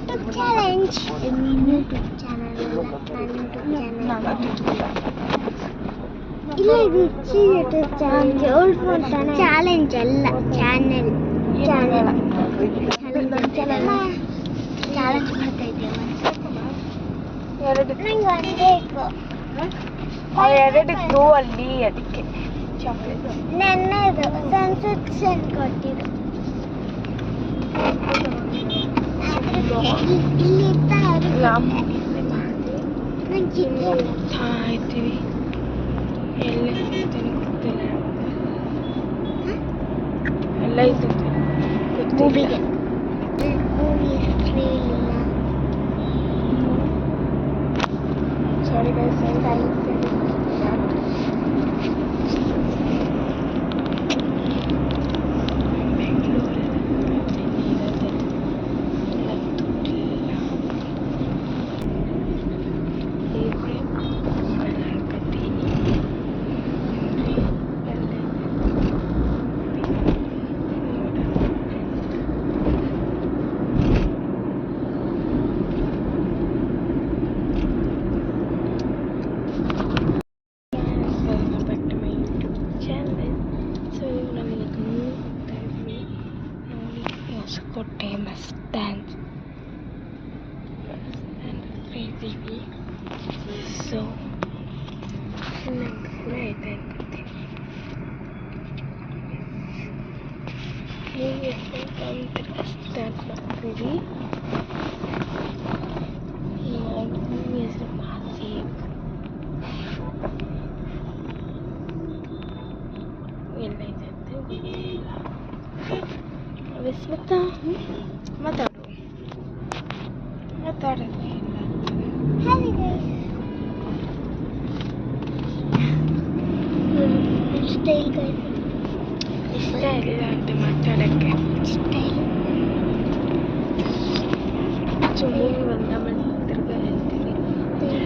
YouTube challenge. YouTube channel ಇಲ್ಲ, ಇದು YouTube challenge. Old phone challenge ಅಲ್ಲ, ಚಾನೆಲ್ ಚಾಲೆಂಜ್ ಮಾಡ್ತಾ ಇದ್ದೇವೆ. ಎರಡು ಗ್ಲೂ ಅಲ್ಲಿ ಅದಕ್ಕೆ ಚಾಕ್ಲೇಟ್ ನನ್ನದು ಸನ್ಸೆಕ್ಷನ್ ಕೊಟ್ಟಿದ್ದು. ಇಲ್ಲಿ ಇದ್ದೀವಿ. ಎಲ್ಲ ಗೊತ್ತಿಲ್ಲ, ಎಲ್ಲ ಇರ್ತದೆ ಮೂವಿಗೆ movie sorry guys, Hoskote bus stand ಇದ್ದೀವಿ. ಸೊ ಕೂಡ ಇದೆ ಬಸ್ ಸ್ಟ್ಯಾಂಡ್ ಮಾಡ್ತೀವಿ. ಹೆಸರು ಮಾಸಿ ಎಲ್ಲ ಇದೆ ಅಂತ ಗೊತ್ತಿಲ್ಲ. ವಿಸ್ಮಿತಾ ಮಾತಾಡೋದು ಇಲ್ಲ. ಇಷ್ಟ ಇಲ್ಲ ಅಂತ ಮಾತಾಡೋಕ್ಕೆ. ಸುಮ್ಮನೆ ಬಂದ ಮನೆ ತಿರ್ಗ ಹೇಳ್ತೀನಿ, ದೂರ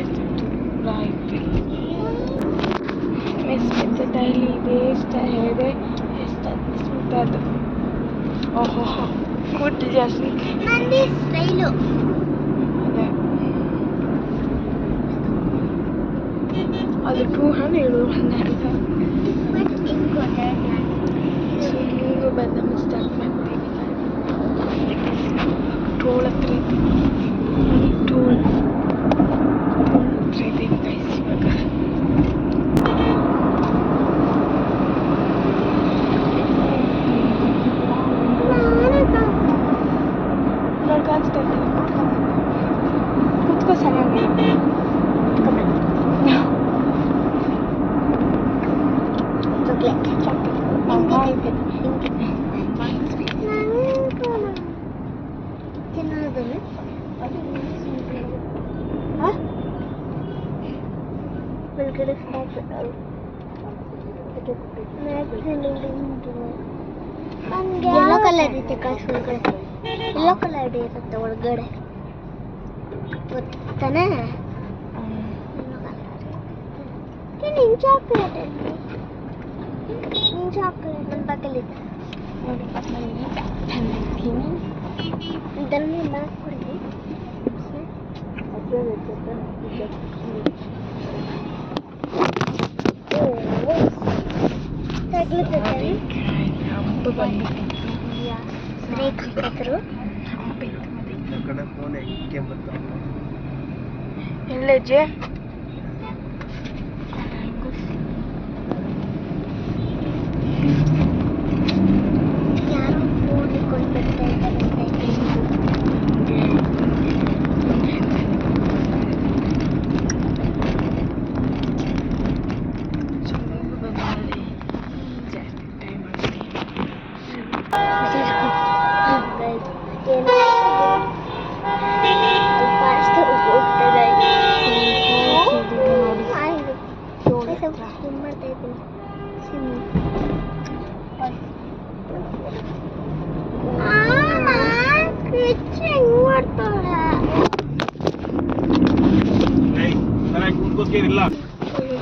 ಆಯ್ತು. ವಿಸ್ಮಿತಾ ಡೈಲಿ ಇದೇ ಇಷ್ಟ ಹೇಳಿದೆ, ಅದು ಓಹೋ ಗುಡ್ ಜಾಸ್ತಿ ನಂದಿ ಸ್ಟೈಲು. ಅದು 200 ನೀವು ಬಂದ ಸ್ಟಾರ್ಟ್ ಮಾಡ್ತೀವಿ. ಟೋಲ್ ಹತ್ರ ಟೋಲ್ ಹತ್ರ ಇದ್ದೀವಿ ಗೈಸ್. ಇವಾಗ ಕುತ್ಕೋ ಚೆನ್ನಾಗಿ. ಯೆಲ್ಲೋ ಕಲರ್ ಇರುತ್ತೆ ಕಾಸು ಒಳಗಡೆ, ಯೆಲ್ಲೋ ಕಲರ್ ಇರುತ್ತೆ ಒಳಗಡೆ, ಗೊತ್ತಾನೆ? ನಿನ್ ಚಾಕ್ಲೇಟ್ ನನ್ನ ಪಕ್ಕಲ್ಲಿದೆ ನೋಡಿ, ಪಕ್ಕದಲ್ಲಿ ತಂದಿದ್ದೀನಿ. ಇದನ್ನು ಮಾಡ್ಕೊಡಿ. ಹಬ್ಬ ಬಂದ್ಬಿಟ್ಟು ಬ್ರೇಕ್ ಹಾಕಿದ್ರು. ಎಲ್ಲಜ್ಜೆ ಯಾರೋ ಫೋನ್ ಇಟ್ಕೊಂಡು ಬರ್ತಾ ಇದ್ದಾರೆ.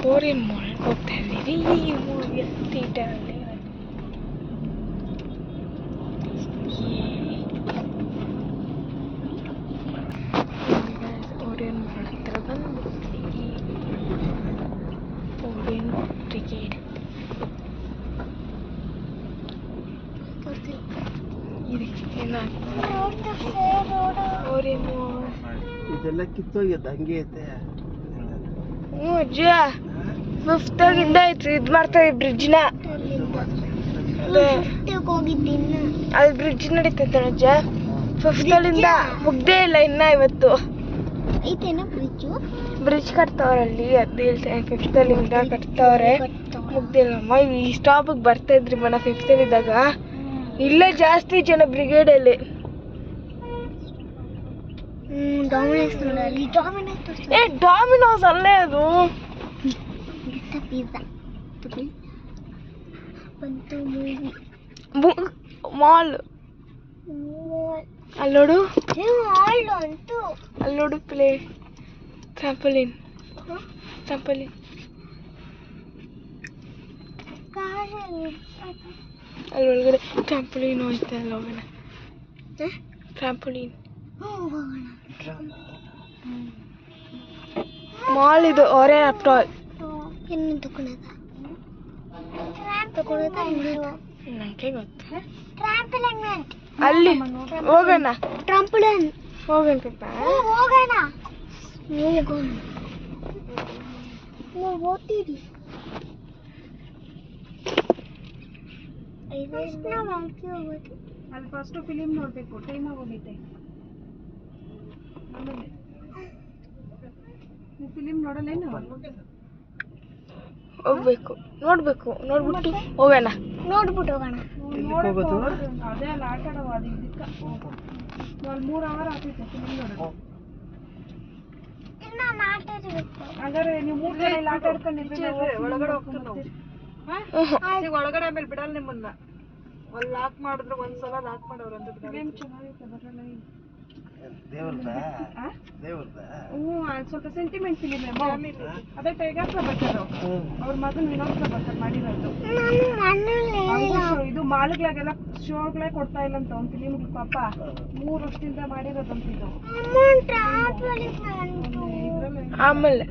ಗೋರಿ ಹೋಗ್ತಾ ಇದ್ದೀವಿ ಥಿಯೇಟರಲ್ಲಿ. ಅವ್ರೇನು ಇದೆಲ್ಲ ಕಿತ್ತೋಗ್ಯದ ಹಂಗೆ ಐತೆ. ಹ್ಞೂ ಅಜ್ಜ 5th ಆಗಿಂದ ಇದು ಮಾಡ್ತಾರೆ ಬ್ರಿಡ್ಜ್ನ. ಹೋಗಿದ್ದೀನಿ ಅಲ್ಲಿ ಬ್ರಿಡ್ಜ್ ನಡೀತೈತೆ ಅಜ್ಜ. 5th ಅಲ್ಲಿಂದ ಮುಗ್ದೇ ಇಲ್ಲ ಇನ್ನ ಇವತ್ತು. ಐತೇನೋ ಬ್ರಿಡ್ಜು ಬ್ರಿಡ್ಜ್ ಕಟ್ತವ್ರೆ ಅಲ್ಲಿ, ಅದು ಹೇಳ್ತೇನೆ 5th ಅಲ್ಲಿಂದ ಕಟ್ತವ್ರೆ, ಮುಗ್ದಿಲ್ಲಮ್ಮ. ಈ ಸ್ಟಾಪಿಗೆ ಬರ್ತಾ ಇದ್ರಿ ಮನ 5th ಅಲ್ಲಿದ್ದಾಗ. ಇಲ್ಲೇ ಜಾಸ್ತಿ ಜನ ಬ್ರಿಗೇಡಲ್ಲಿ. ಡಾಮಿನೋಸ್ ಅಲ್ಲೇ ಅದು. ಪಿಜ್ಜಾ ಬಂತು ಮೂವಿ ಮಾಲ್ ಅಲ್ಲಿ ನೋಡು, ಅಂತೂ ಅಲ್ಲಿ ನೋಡು ಪ್ಲೇ ಟ್ರಾಂಪಲಿನ್ ಅಲ್ಲಿ ಒಳಗಡೆ ಟ್ರಾಂಪಲಿನ್ ಹೋಯ್ತಾ ಅಲ್ಲಿ ಹೋಗೋಣ. ಟ್ರಾಂಪಲಿನ್ ಮಾಲ್ ಇದು ಅವರೇ ಆಫ್ಟರ್. ಏನು ತಗೊಳ್ಳೋದ ನನಗೆ ಗೊತ್ತು. ಟ್ರಾಂಪಲಿನ್ ಅಲ್ಲಿ ಹೋಗೋಣ, ಟ್ರಾಂಪಲಿನ್ ಹೋಗೋಣ ಪಾಪ. ಹೋಗೋಣ ಓದ್ತೀರಿ. ಅಲ್ಲಿ ಫಸ್ಟ್ ಫಿಲಿಮ್ ನೋಡ್ಬೇಕು, ಟೈಮ್ ಆಗೋಗೈತೆ. ಫಿಲಿಮ್ ನೋಡಲ್ಲೇನು? ಹೋಗ್ಬೇಕು, ನೋಡ್ಬಿಟ್ಟು ಹೋಗೋಣ. ಅದೇ ಅಲ್ಲಿ ಆಟ ಆಡೋ ಅದು ಇದಕ್ಕೆ 3 ಅವರ್ ಆಗ್ತೈತೆ ಫಿಲಿಮ್ ನೋಡೋದು. ಹಾಗಾದ್ರೆ ನೀವು 3 ಜನ ಇಲ್ಲಿ ಆಟ ಆಡ್ಕೊಂಡಿದ್ರೆ ಒಳಗಡೆ ಹೋಗ್ತೀವಿ. ಒಳಗಡೆ ಆಮೇಲೆ ಬಿಡಲ್ಲ ನಿಮ್ಮನ್ನ. ಅಲ್ಲಿ ಲಾಕ್ ಮಾಡಿದ್ರೆ ಒಂದ್ಸಲ ಲಾಕ್ ಮಾಡೋರು ಅಂತ ಫಿಲಿಮ್ ಚೆನ್ನಾಗಿರುತ್ತೆ ಬರಲ್ಲ. ಹ್ಞೂ ಅದು ಸ್ವಲ್ಪ ಸೆಂಟಿಮೆಂಟ್ ಫಿಲಿಮ್. ಅದೇ ಟೈಗರ್ ಪ್ರಭಾಕರ್ ಅವ್ರ ಮಗನ್ ವಿನೋದ್ ಪ್ರಭಾಕರ್ ಮಾಡಿರೋದು. ಇದು ಮಾಲ್ಗಳಾಗೆಲ್ಲ ಶೋಗಳೇ ಕೊಡ್ತಾ ಇಲ್ಲ ಅಂತ ಒಂದು ಫಿಲಿಮ್ ಪಾಪ 3 ವರ್ಷದಿಂದ ಮಾಡಿರೋದಂತ ಇದು. ಆಮೇಲೆ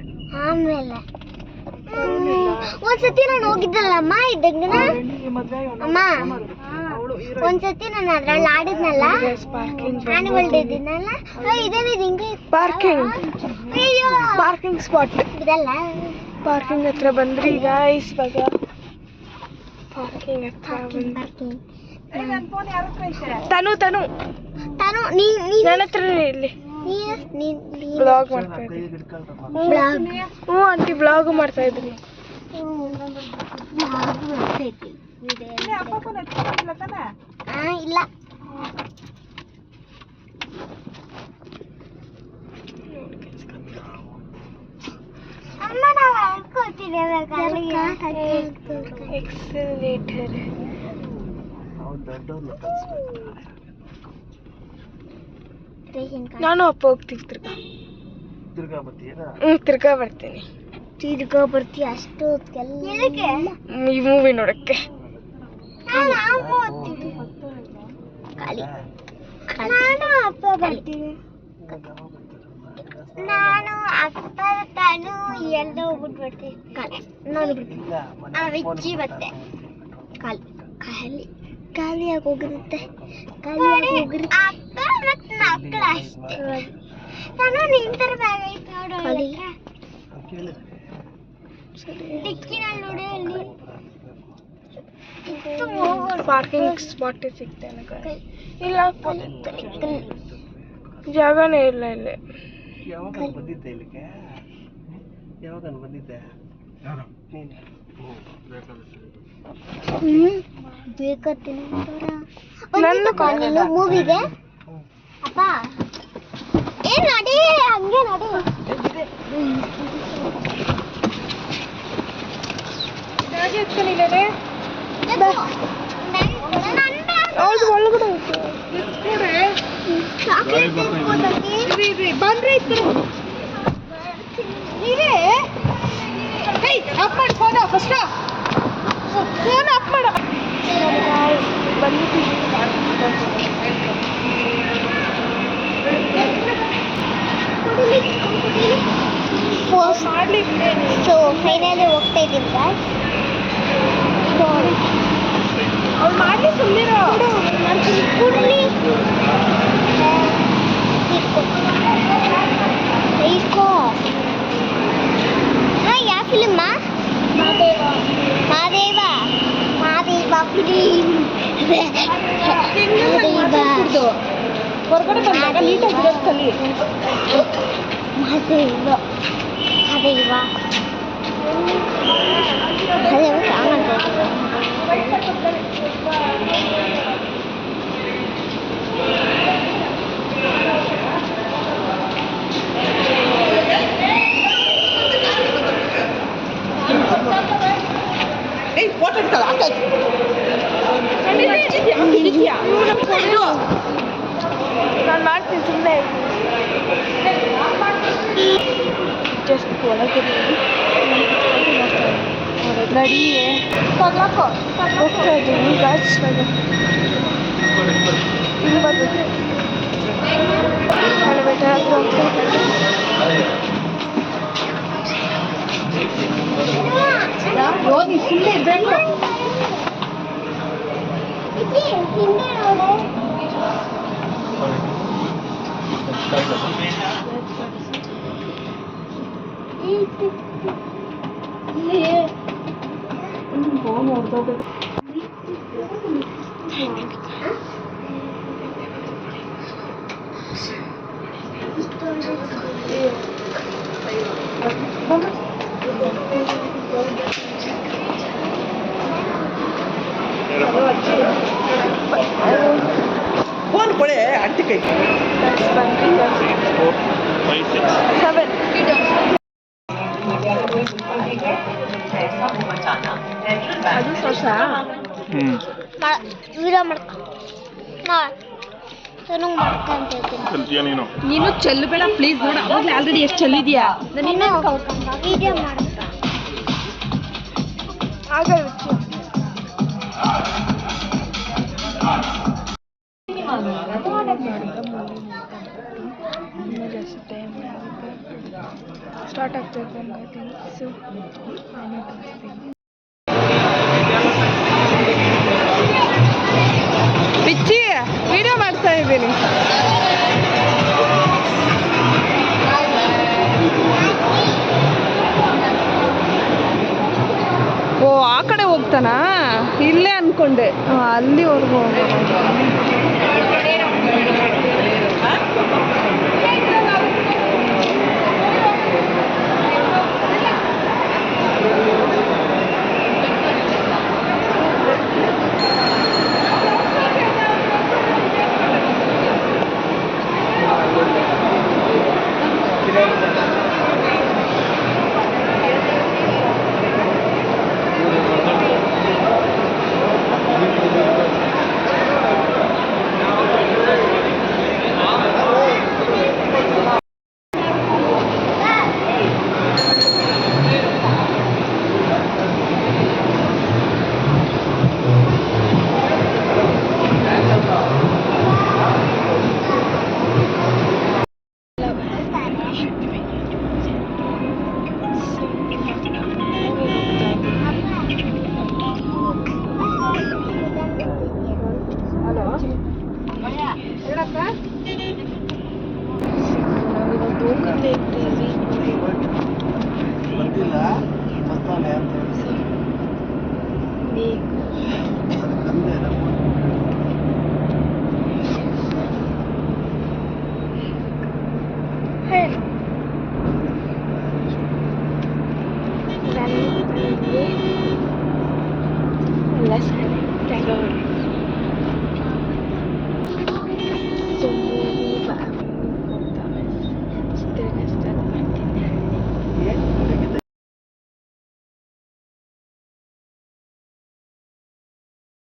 ಒಂದ್ಸತಿ ನಾನು ಹೋಗಿದ್ದಲ್ಲಮ್ಮ ಇದ್ದಂಗನ ಅಮ್ಮ, ಒಂದ್ಸತಿ ನಾನು ಅದ್ರಲ್ಲಿ ಆಡಿದ್ನಲ್ಲ, ಆನಿವಲ್ ಡೇ ದಿನಲ್ಲ. ಇದೇನಿದೆ ಹಿಂಗೆ ಪಾರ್ಕಿಂಗ್ ಸ್ಪಾಟ್. ಇದಲ್ಲ ಪಾರ್ಕಿಂಗ್ ಹತ್ರ ಬಂದ್ರಿ ಗೈಸ್. ಇವಾಗ ಪಾರ್ಕಿಂಗ್ ಹತ್ರ ತನು ನನ್ನ ಹತ್ರ ಇಲ್ಲಿ ಬ್ಲಾಗ್ ಮಾಡ್ತಾ ಇದ್ದೀನಿ. ಹ್ಞೂ ಆಂಟಿ ಬ್ಲಾಗ್ ಮಾಡ್ತಾ ಇದ್ದೀನಿ. ಇಲ್ಲ ಅಮ್ಮ ನಾವು ಅನ್ಕೋತೀವಿ ಎಕ್ಸಲೇಟರ್. ನಾನು ಅಪ್ಪ ಹೋಗ್ತೀವಿ ತಿರ್ಗಾ ಬರ್ತೀನಿ. ತಿರ್ಗಾ ಬರ್ತೀವಿ ಅಷ್ಟು ಈ ಮೂವಿ ನೋಡಕ್ಕೆ. ನಾನು ಅಪ್ಪ ಬರ್ತೀವಿ. ನಾನು ಅಪ್ಪ ತಾನು ಎಲ್ಲ ಹೋಗ್ಬಿಟ್ಟು ಬರ್ತೀವಿ. ನಾನು ಬಿಚ್ಚಿ ಬತ್ತೆ ಖಾಲಿಯಾಗಿ ಹೋಗಿರುತ್ತೆ. ಅಪ್ಪ ಮತ್ತು ಮಕ್ಕಳು ಅಷ್ಟೇ. ನಾನು ನಿಂತರ ಬ್ಯಾಗ್ ಐತೆ ನೋಡು ಡಿಕ್ಕಿನಲ್ಲಿ ನೋಡಿ. ಅಲ್ಲಿ ಪಾರ್ಕಿಂಗ್ ಸ್ಪಾಟ್ ಸಿಗ್ತೆ ಇಲ್ಲ, ಜಾಗನೇ ಇಲ್ಲ ಇಲ್ಲಿ. ಬೇಕತ್ತೀನಿ ನನ್ನ ಮೂವಿಗೆ ಅಪ್ಪ ಏನ್ ನಡಿ ಹಂಗೆ ನಡಿ. ಒಳಗಡೆ ಬಂದ್ರೆ ಆಫ್ ಮಾಡಿ ಫೋನ್ ಫಸ್ಟ್ ಫೋನ್ ಆಫ್ ಮಾಡ. ಸೊ ಫೈನಲಿ ಹೋಗ್ತಾ ಇದ್ದೀನಿ ಅವ್ರು ಮಾಡಿ ಸುಮ್ಮನೆ ಕುಡ್ರಿ ಹೊರಗಡೆ ಬಂದಾಗ ನೀಟಾಗಿ ಇರೋದು ಕಲಿ. ಅದೇ ಇವ ಕಾಣುತ್ತೆ. ಫೋಟೋ ಇಡ್ತಾಳ ನಾನು ಮಾಡ್ತೀನಿ ಸುಮ್ಮನೆ ಜಸ್ಟ್ ಒಳಗೆ ನಡಿ ಹೋಗ್ತಾ ಇದ್ದೀನಿ ಬ್ಯಾಚ್ನಾಗೆ ಇಲ್ಲಿ ಬರ್ಬೇಕು ಬೆಟ್ಟ ಹತ್ರ ಹೋಗ್ತಾ ಓದಿ ಸುಮ್ಮನೆ ಇರಬೇಕು. ಫೋನ್ ಕೊಡೆ ಅಂಟಿ ಕೈ 7 ಅದು ಸೋಸ ವಿಡಿಯೋ ಮಾಡ್ಕೊಂತೀನಿ. ನೀನು ಚೆಲ್ಲಬೇಡ ಪ್ಲೀಸ್. ನೋಡು ಅವಾಗಲೇ ಆಲ್ರೆಡಿ ಎಷ್ಟು ಚೆಲ್ಲಿದ್ಯಾ. ವಿಡಿಯೋ ಮಾಡ್ಕ ಆಗ ಸ್ಟಾರ್ಟ್ ಆಗ್ತದೆ ಸೊ ಬಿಚ್ಚಿ ವಿಡಿಯೋ ಮಾಡ್ತಾ ಇದ್ದೀನಿ. ಓ ಆ ಕಡೆ ಹೋಗ್ತಾನಾ? ಇಲ್ಲೇ ಅನ್ಕೊಂಡೆ ಅಲ್ಲಿವರೆಗೂ ಹೋಗೋಣ. ಬಂದಿಲ್ಲ ಬರ್ತಾನೆ ಅಂತ ಹೇಳಿ.